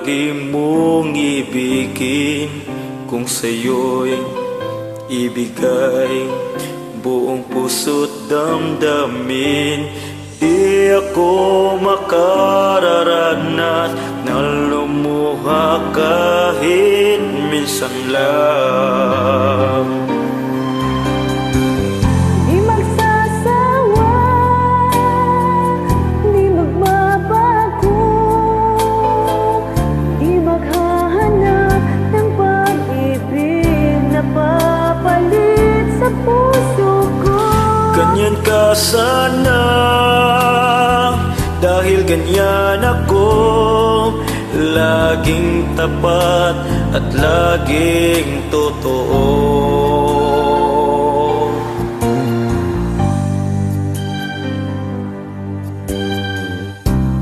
lagi mong ibigin. Kung sa'yo'y ibigay buong puso't damdamin, di ako makararanas na lumuha kahit minsan lang. Di magsasawa, di magbabago, di maghahanap ng pag-ibig na papalit sa puso ko. Ganyan ka sana, dahil ganyan ako, laging tapat at laging totoo.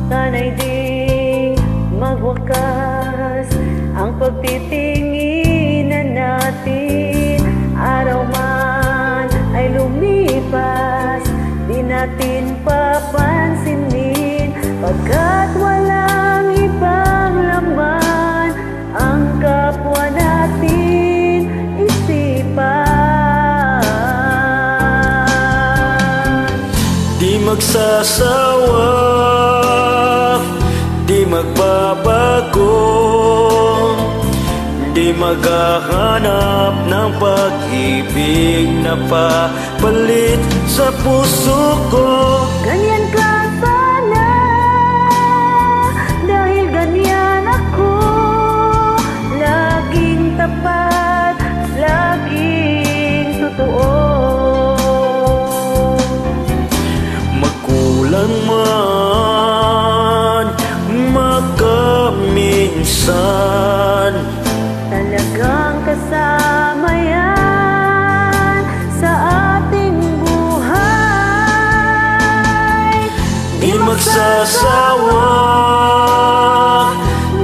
Sana'y di magwakas ang pagtitinginan natin. Araw man ay lumipas, di natin papansinin, pagkat walang ibang laman ang kapwa natin isipan. Di magsasawa, di magbabago, di maghahanap ng pag-ibig na papalit sa puso ko. Ganyan ka sana, dahil ganyan ako, laging tapat, laging totoo. Magkulang man, magkaminsan, Talagang kasama yan sa ating buhay. di magsasawa,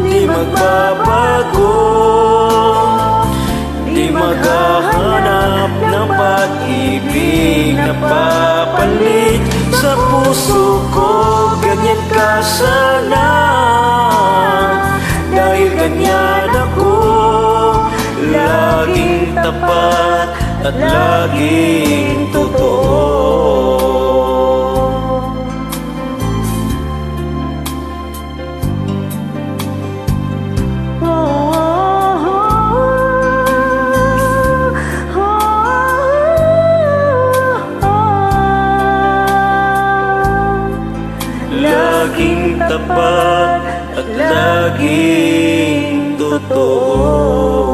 di magbabago, di maghahanap ng pag-ibig na papalit sa puso ko. Ganyan ka sana, dahil ganyan ako, laging tapat at laging totoo. Laging tapat at laging totoo.